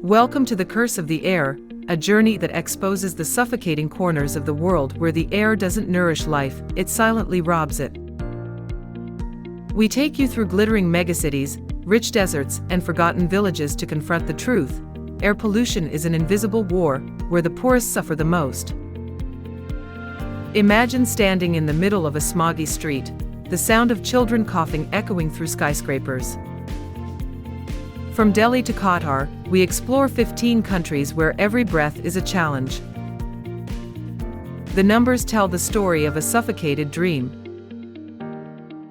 Welcome to the Curse of the Air, a journey that exposes the suffocating corners of the world where the air doesn't nourish life, it silently robs it. We take you through glittering megacities, rich deserts, and forgotten villages to confront the truth. Air pollution is an invisible war, where the poorest suffer the most. Imagine standing in the middle of a smoggy street, the sound of children coughing echoing through skyscrapers. From Delhi to Qatar, we explore 15 countries where every breath is a challenge. The numbers tell the story of a suffocated dream.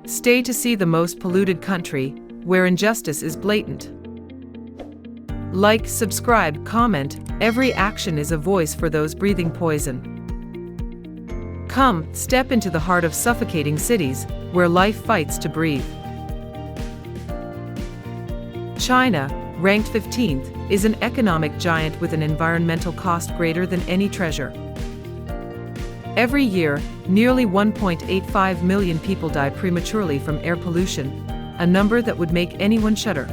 Stay to see the most polluted country, where injustice is blatant. Like, subscribe, comment, every action is a voice for those breathing poison. Come, step into the heart of suffocating cities, where life fights to breathe. China, ranked 15th, is an economic giant with an environmental cost greater than any treasure. Every year, nearly 1.85 million people die prematurely from air pollution, a number that would make anyone shudder.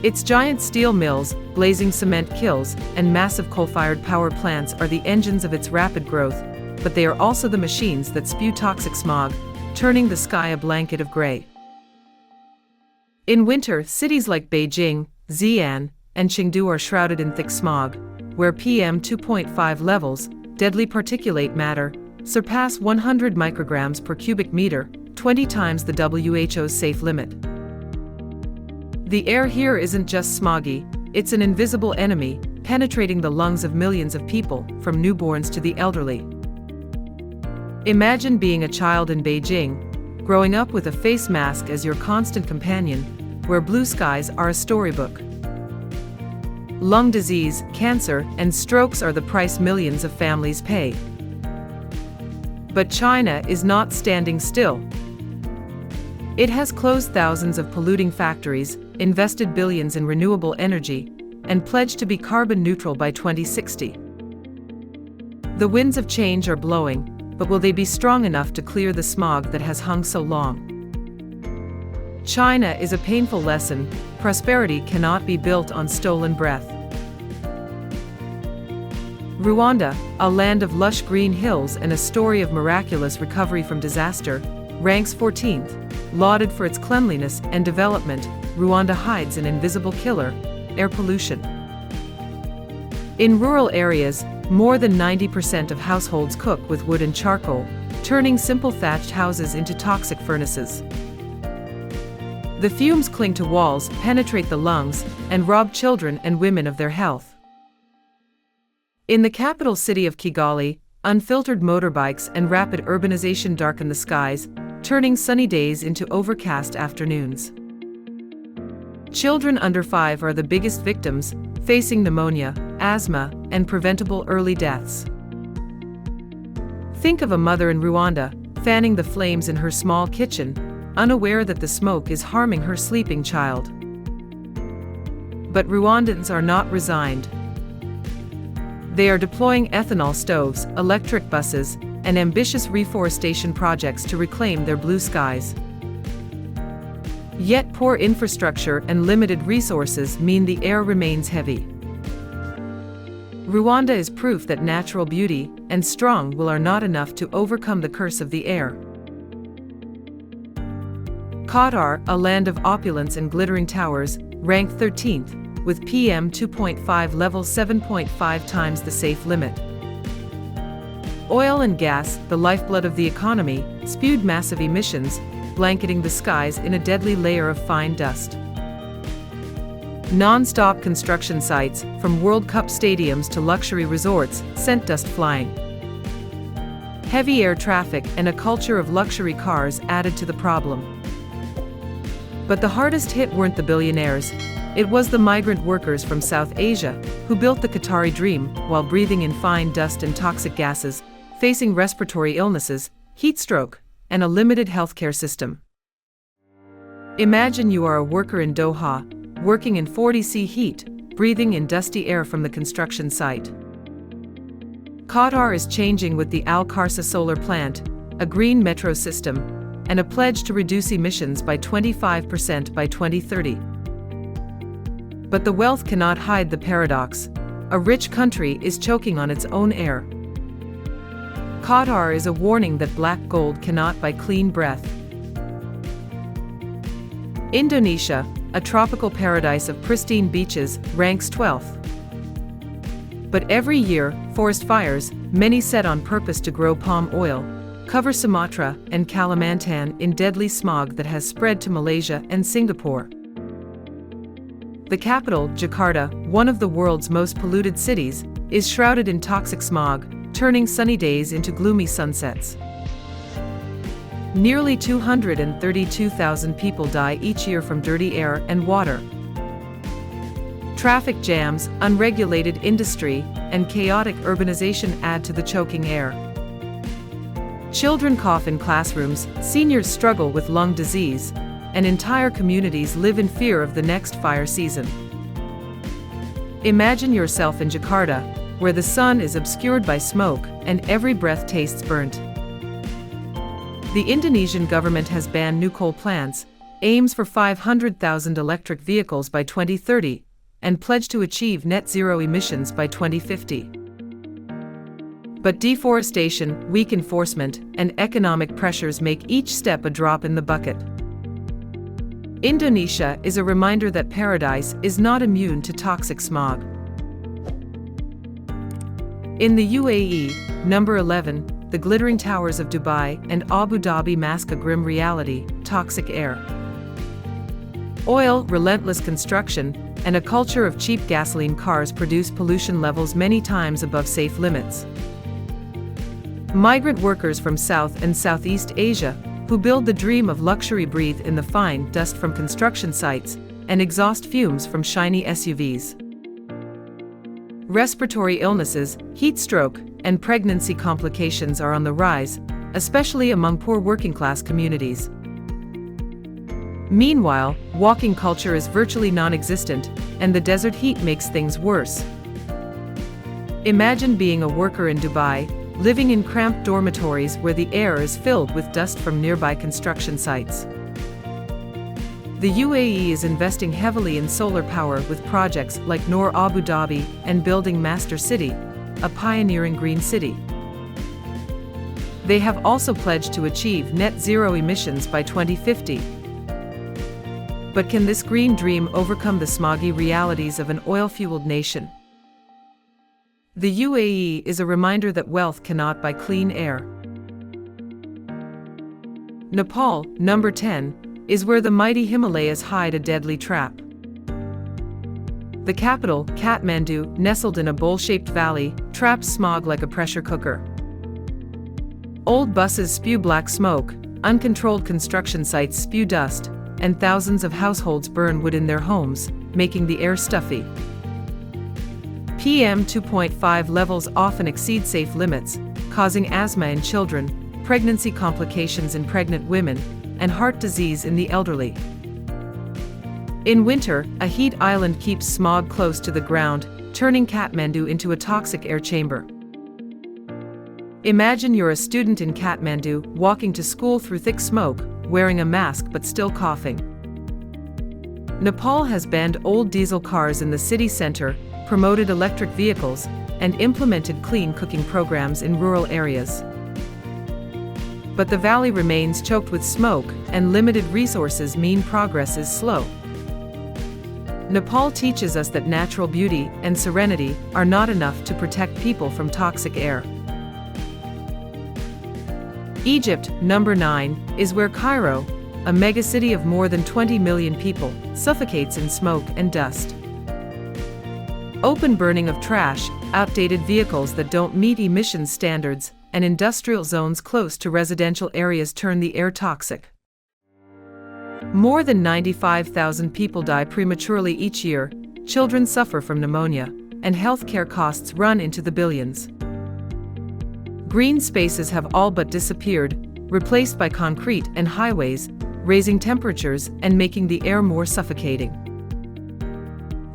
Its giant steel mills, blazing cement kilns, and massive coal-fired power plants are the engines of its rapid growth, but they are also the machines that spew toxic smog, turning the sky a blanket of gray. In winter, cities like Beijing, Xi'an, and Chengdu are shrouded in thick smog, where PM 2.5 levels, deadly particulate matter, surpass 100 micrograms per cubic meter, 20 times the WHO's safe limit. The air here isn't just smoggy, it's an invisible enemy, penetrating the lungs of millions of people, from newborns to the elderly. Imagine being a child in Beijing, growing up with a face mask as your constant companion, where blue skies are a storybook. Lung disease, cancer, and strokes are the price millions of families pay. But China is not standing still. It has closed thousands of polluting factories, invested billions in renewable energy, and pledged to be carbon neutral by 2060. The winds of change are blowing, but will they be strong enough to clear the smog that has hung so long? China is a painful lesson. Prosperity cannot be built on stolen breath. Rwanda, a land of lush green hills and a story of miraculous recovery from disaster, ranks 14th. Lauded for its cleanliness and development, Rwanda hides an invisible killer: air pollution. In rural areas, more than 90% of households cook with wood and charcoal, turning simple thatched houses into toxic furnaces. The fumes cling to walls, penetrate the lungs, and rob children and women of their health. In the capital city of Kigali, unfiltered motorbikes and rapid urbanization darken the skies, turning sunny days into overcast afternoons. Children under 5 are the biggest victims, facing pneumonia, asthma, and preventable early deaths. Think of a mother in Rwanda, fanning the flames in her small kitchen, unaware that the smoke is harming her sleeping child. But Rwandans are not resigned. They are deploying ethanol stoves, electric buses, and ambitious reforestation projects to reclaim their blue skies. Yet poor infrastructure and limited resources mean the air remains heavy. Rwanda is proof that natural beauty and strong will are not enough to overcome the curse of the air. Qatar, a land of opulence and glittering towers, ranked 13th, with PM 2.5 levels 7.5 times the safe limit. Oil and gas, the lifeblood of the economy, spewed massive emissions, blanketing the skies in a deadly layer of fine dust. Non-stop construction sites, from World Cup stadiums to luxury resorts, sent dust flying. Heavy air traffic and a culture of luxury cars added to the problem. But the hardest hit weren't the billionaires. It was the migrant workers from South Asia, who built the Qatari dream while breathing in fine dust and toxic gases, facing respiratory illnesses, heat stroke, and a limited healthcare system. Imagine you are a worker in Doha, working in 40°C heat, breathing in dusty air from the construction site. Qatar is changing with the Al Kharsa solar plant, a green metro system, and a pledge to reduce emissions by 25% by 2030. But the wealth cannot hide the paradox. A rich country is choking on its own air. QATAR is a warning that black gold cannot buy clean breath. Indonesia, a tropical paradise of pristine beaches, ranks 12th. But every year, forest fires, many set on purpose to grow palm oil, cover Sumatra and Kalimantan in deadly smog that has spread to Malaysia and Singapore. The capital, Jakarta, one of the world's most polluted cities, is shrouded in toxic smog, turning sunny days into gloomy sunsets. Nearly 232,000 people die each year from dirty air and water. Traffic jams, unregulated industry, and chaotic urbanization add to the choking air. Children cough in classrooms, seniors struggle with lung disease, and entire communities live in fear of the next fire season. Imagine yourself in Jakarta, where the sun is obscured by smoke and every breath tastes burnt. The Indonesian government has banned new coal plants, aims for 500,000 electric vehicles by 2030, and pledged to achieve net zero emissions by 2050. But deforestation, weak enforcement, and economic pressures make each step a drop in the bucket. Indonesia is a reminder that paradise is not immune to toxic smog. In the UAE, number 11, the glittering towers of Dubai and Abu Dhabi mask a grim reality: toxic air. Oil, relentless construction, and a culture of cheap gasoline cars produce pollution levels many times above safe limits. Migrant workers from South and Southeast Asia, who build the dream of luxury, breathe in the fine dust from construction sites and exhaust fumes from shiny SUVs. Respiratory illnesses, heat stroke, and pregnancy complications are on the rise, especially among poor working-class communities. Meanwhile, walking culture is virtually non-existent, and the desert heat makes things worse. Imagine being a worker in Dubai, living in cramped dormitories where the air is filled with dust from nearby construction sites. The UAE is investing heavily in solar power with projects like Noor Abu Dhabi and building Master City, a pioneering green city. They have also pledged to achieve net zero emissions by 2050. But can this green dream overcome the smoggy realities of an oil-fueled nation? The UAE is a reminder that wealth cannot buy clean air. Nepal, number 10, is where the mighty Himalayas hide a deadly trap. The capital, Kathmandu, nestled in a bowl-shaped valley, traps smog like a pressure cooker. Old buses spew black smoke, uncontrolled construction sites spew dust, and thousands of households burn wood in their homes, making the air stuffy. PM 2.5 levels often exceed safe limits, causing asthma in children, pregnancy complications in pregnant women, and heart disease in the elderly. In winter, a heat island keeps smog close to the ground, turning Kathmandu into a toxic air chamber. Imagine you're a student in Kathmandu, walking to school through thick smoke, wearing a mask but still coughing. Nepal has banned old diesel cars in the city center, promoted electric vehicles, and implemented clean cooking programs in rural areas. But the valley remains choked with smoke, and limited resources mean progress is slow. Nepal teaches us that natural beauty and serenity are not enough to protect people from toxic air. Egypt, number 9, is where Cairo, a megacity of more than 20 million people, suffocates in smoke and dust. Open burning of trash, outdated vehicles that don't meet emissions standards, and industrial zones close to residential areas turn the air toxic. More than 95,000 people die prematurely each year, children suffer from pneumonia, and healthcare costs run into the billions. Green spaces have all but disappeared, replaced by concrete and highways, raising temperatures and making the air more suffocating.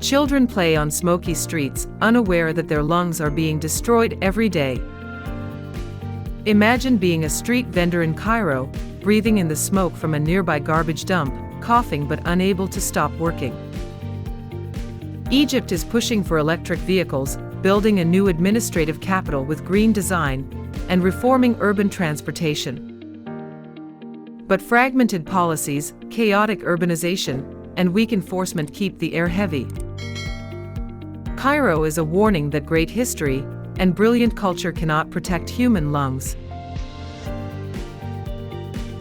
Children play on smoky streets, unaware that their lungs are being destroyed every day. Imagine being a street vendor in Cairo, breathing in the smoke from a nearby garbage dump, coughing but unable to stop working. Egypt is pushing for electric vehicles, building a new administrative capital with green design, and reforming urban transportation. But fragmented policies, chaotic urbanization, and weak enforcement keep the air heavy. Cairo is a warning that great history and brilliant culture cannot protect human lungs.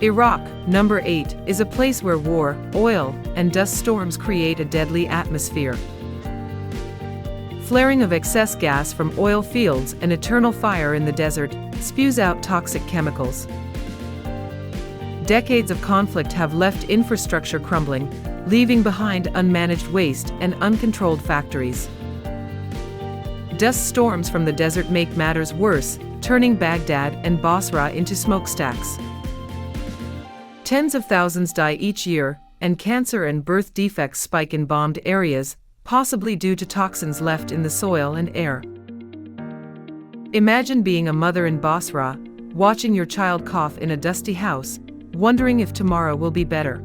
Iraq, number 8, is a place where war, oil, and dust storms create a deadly atmosphere. Flaring of excess gas from oil fields and eternal fire in the desert spews out toxic chemicals. Decades of conflict have left infrastructure crumbling, leaving behind unmanaged waste and uncontrolled factories. Dust storms from the desert make matters worse, turning Baghdad and Basra into smokestacks. Tens of thousands die each year, and cancer and birth defects spike in bombed areas, possibly due to toxins left in the soil and air. Imagine being a mother in Basra, watching your child cough in a dusty house, wondering if tomorrow will be better.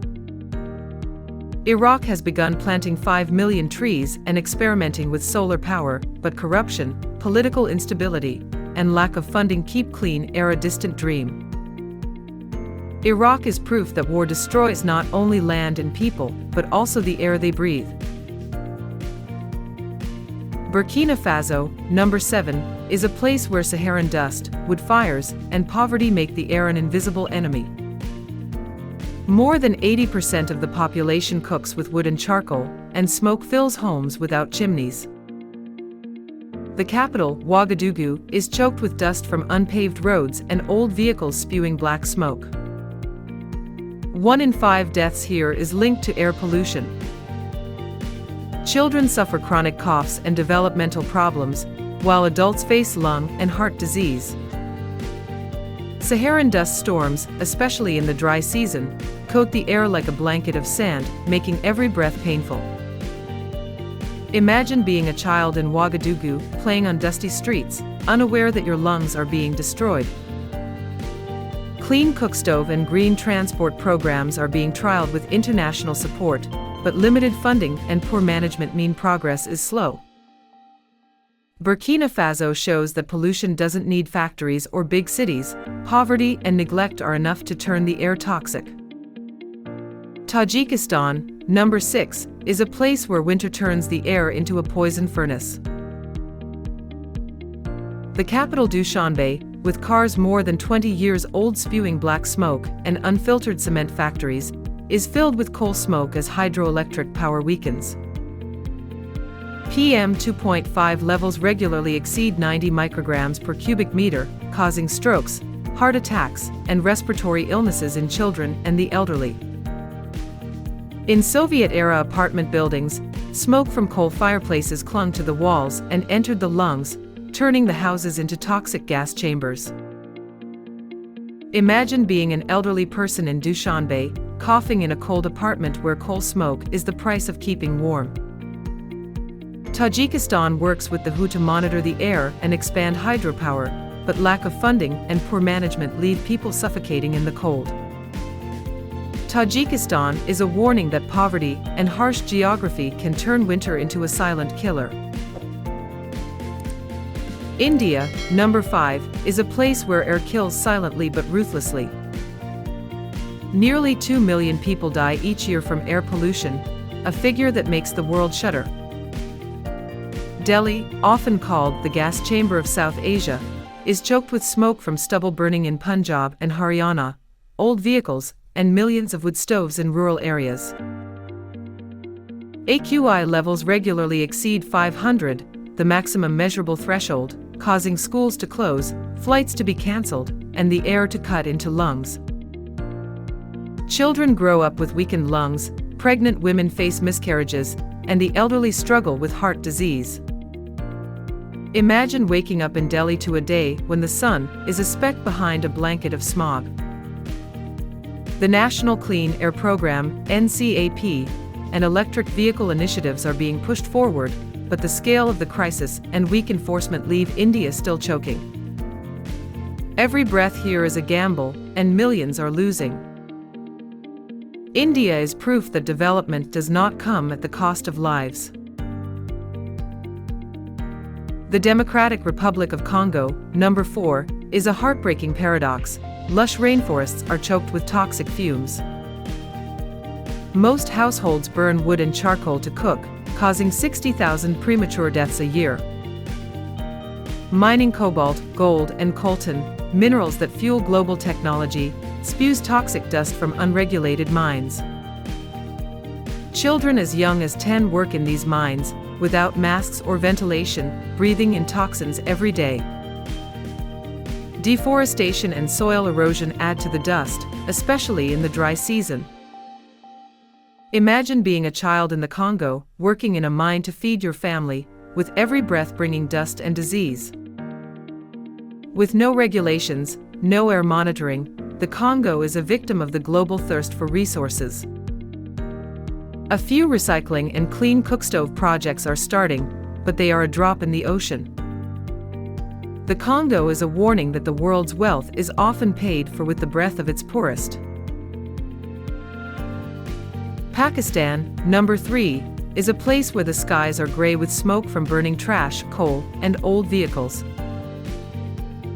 Iraq has begun planting 5 million trees and experimenting with solar power, but corruption, political instability, and lack of funding keep clean air a distant dream. Iraq is proof that war destroys not only land and people, but also the air they breathe. Burkina Faso, number 7, is a place where Saharan dust, wood fires, and poverty make the air an invisible enemy. More than 80% of the population cooks with wood and charcoal, and smoke fills homes without chimneys. The capital, Ouagadougou, is choked with dust from unpaved roads and old vehicles spewing black smoke. 1 in 5 deaths here is linked to air pollution. Children suffer chronic coughs and developmental problems, while adults face lung and heart disease. Saharan dust storms, especially in the dry season, coat the air like a blanket of sand, making every breath painful. Imagine being a child in Ouagadougou, playing on dusty streets, unaware that your lungs are being destroyed. Clean cookstove and green transport programs are being trialed with international support, but limited funding and poor management mean progress is slow. Burkina Faso shows that pollution doesn't need factories or big cities. Poverty and neglect are enough to turn the air toxic. Tajikistan, number 6, is a place where winter turns the air into a poison furnace. The capital Dushanbe, with cars more than 20 years old spewing black smoke and unfiltered cement factories, is filled with coal smoke as hydroelectric power weakens. PM 2.5 levels regularly exceed 90 micrograms per cubic meter, causing strokes, heart attacks, and respiratory illnesses in children and the elderly. In Soviet-era apartment buildings, smoke from coal fireplaces clung to the walls and entered the lungs, turning the houses into toxic gas chambers. Imagine being an elderly person in Dushanbe, coughing in a cold apartment where coal smoke is the price of keeping warm. Tajikistan works with the WHO to monitor the air and expand hydropower, but lack of funding and poor management leave people suffocating in the cold. Tajikistan is a warning that poverty and harsh geography can turn winter into a silent killer. India, number 5, is a place where air kills silently but ruthlessly. Nearly 2 million people die each year from air pollution, a figure that makes the world shudder. Delhi, often called the gas chamber of South Asia, is choked with smoke from stubble burning in Punjab and Haryana, old vehicles, and millions of wood stoves in rural areas. AQI levels regularly exceed 500, the maximum measurable threshold, causing schools to close, flights to be cancelled, and the air to cut into lungs. Children grow up with weakened lungs, pregnant women face miscarriages, and the elderly struggle with heart disease. Imagine waking up in Delhi to a day when the sun is a speck behind a blanket of smog. The National Clean Air Program, NCAP, and electric vehicle initiatives are being pushed forward, but the scale of the crisis and weak enforcement leave India still choking. Every breath here is a gamble, and millions are losing. India is proof that development does not come at the cost of lives. The Democratic Republic of Congo, number 4, is a heartbreaking paradox. Lush rainforests are choked with toxic fumes. Most households burn wood and charcoal to cook, causing 60,000 premature deaths a year. Mining cobalt, gold, and coltan, minerals that fuel global technology, spews toxic dust from unregulated mines. Children as young as 10 work in these mines, without masks or ventilation, breathing in toxins every day. Deforestation and soil erosion add to the dust, especially in the dry season. Imagine being a child in the Congo, working in a mine to feed your family, with every breath bringing dust and disease. With no regulations, no air monitoring, the Congo is a victim of the global thirst for resources. A few recycling and clean cookstove projects are starting, but they are a drop in the ocean. The Congo is a warning that the world's wealth is often paid for with the breath of its poorest. Pakistan, number 3, is a place where the skies are gray with smoke from burning trash, coal, and old vehicles.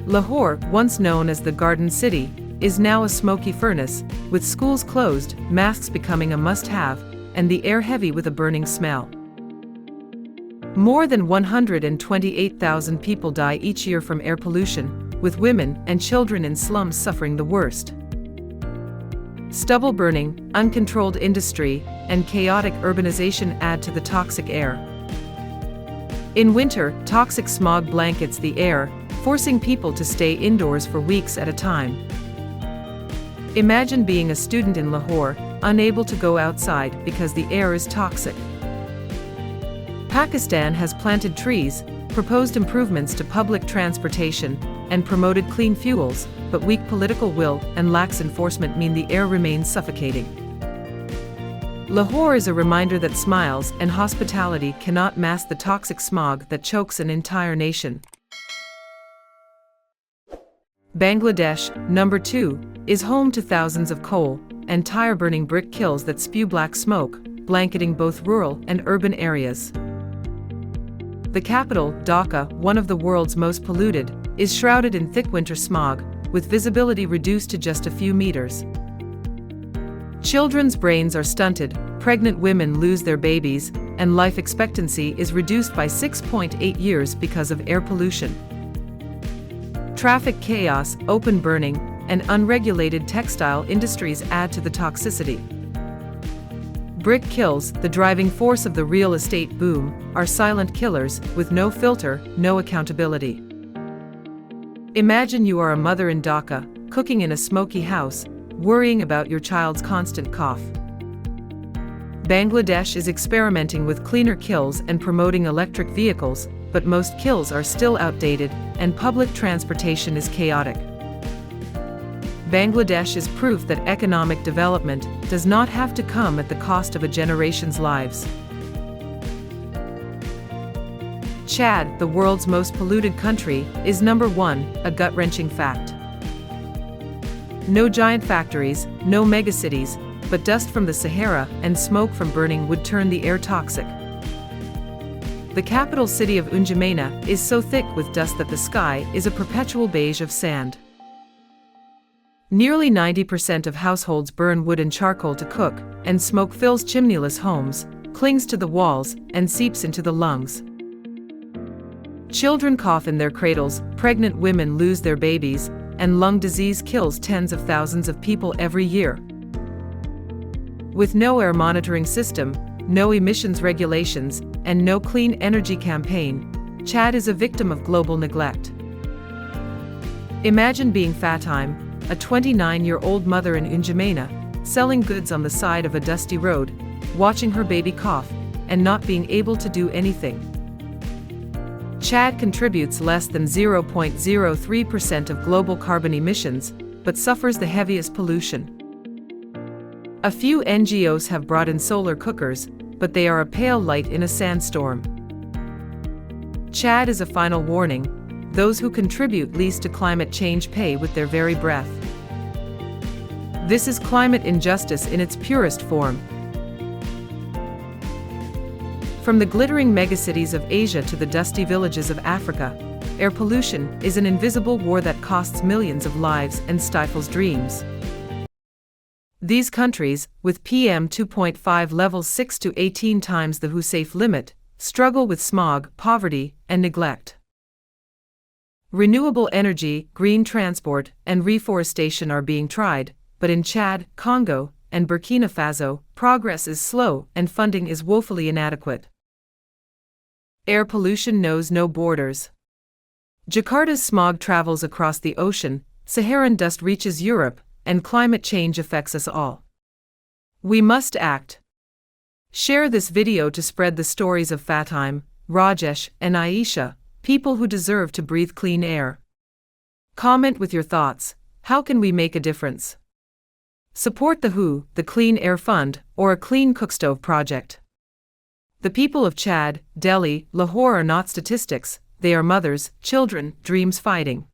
Lahore, once known as the Garden City, is now a smoky furnace, with schools closed, masks becoming a must-have, and the air heavy with a burning smell. More than 128,000 people die each year from air pollution, with women and children in slums suffering the worst. Stubble burning, uncontrolled industry, and chaotic urbanization add to the toxic air. In winter, toxic smog blankets the air, forcing people to stay indoors for weeks at a time. Imagine being a student in Lahore, unable to go outside because the air is toxic. Pakistan has planted trees, proposed improvements to public transportation, and promoted clean fuels, but weak political will and lax enforcement mean the air remains suffocating. Lahore is a reminder that smiles and hospitality cannot mask the toxic smog that chokes an entire nation. Bangladesh, number 2, is home to thousands of coal and tire-burning brick kilns that spew black smoke, blanketing both rural and urban areas. The capital, Dhaka, one of the world's most polluted, is shrouded in thick winter smog, with visibility reduced to just a few meters. Children's brains are stunted, pregnant women lose their babies, and life expectancy is reduced by 6.8 years because of air pollution. Traffic chaos, open burning, and unregulated textile industries add to the toxicity. Brick kilns, the driving force of the real estate boom, are silent killers, with no filter, no accountability. Imagine you are a mother in Dhaka, cooking in a smoky house, worrying about your child's constant cough. Bangladesh is experimenting with cleaner kilns and promoting electric vehicles, but most kilns are still outdated, and public transportation is chaotic. Bangladesh is proof that economic development does not have to come at the cost of a generation's lives. Chad, the world's most polluted country, is number 1, a gut-wrenching fact. No giant factories, no megacities, but dust from the Sahara and smoke from burning wood turn the air toxic. The capital city of N'Djamena is so thick with dust that the sky is a perpetual beige of sand. Nearly 90% of households burn wood and charcoal to cook, and smoke fills chimneyless homes, clings to the walls, and seeps into the lungs. Children cough in their cradles, pregnant women lose their babies, and lung disease kills tens of thousands of people every year. With no air monitoring system, no emissions regulations, and no clean energy campaign, Chad is a victim of global neglect. Imagine being Fatima, a 29-year-old mother in N'Djamena, selling goods on the side of a dusty road, watching her baby cough, and not being able to do anything. Chad contributes less than 0.03% of global carbon emissions, but suffers the heaviest pollution. A few NGOs have brought in solar cookers, but they are a pale light in a sandstorm. Chad is a final warning: those who contribute least to climate change pay with their very breath. This is climate injustice in its purest form. From the glittering megacities of Asia to the dusty villages of Africa, air pollution is an invisible war that costs millions of lives and stifles dreams. These countries, with PM 2.5 levels 6 to 18 times the WHO safe limit, struggle with smog, poverty, and neglect. Renewable energy, green transport, and reforestation are being tried, but in Chad, Congo, and Burkina Faso, progress is slow and funding is woefully inadequate. Air pollution knows no borders. Jakarta's smog travels across the ocean, Saharan dust reaches Europe, and climate change affects us all. We must act. Share this video to spread the stories of Fatim, Rajesh, and Aisha, people who deserve to breathe clean air. Comment with your thoughts. How can we make a difference? Support the WHO, the Clean Air Fund, or a Clean Cookstove project. The people of Chad, Delhi, Lahore are not statistics, they are mothers, children, dreams fighting.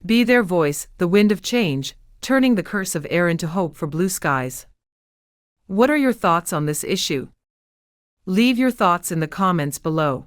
Be their voice, the wind of change, turning the curse of air into hope for blue skies. What are your thoughts on this issue? Leave your thoughts in the comments below.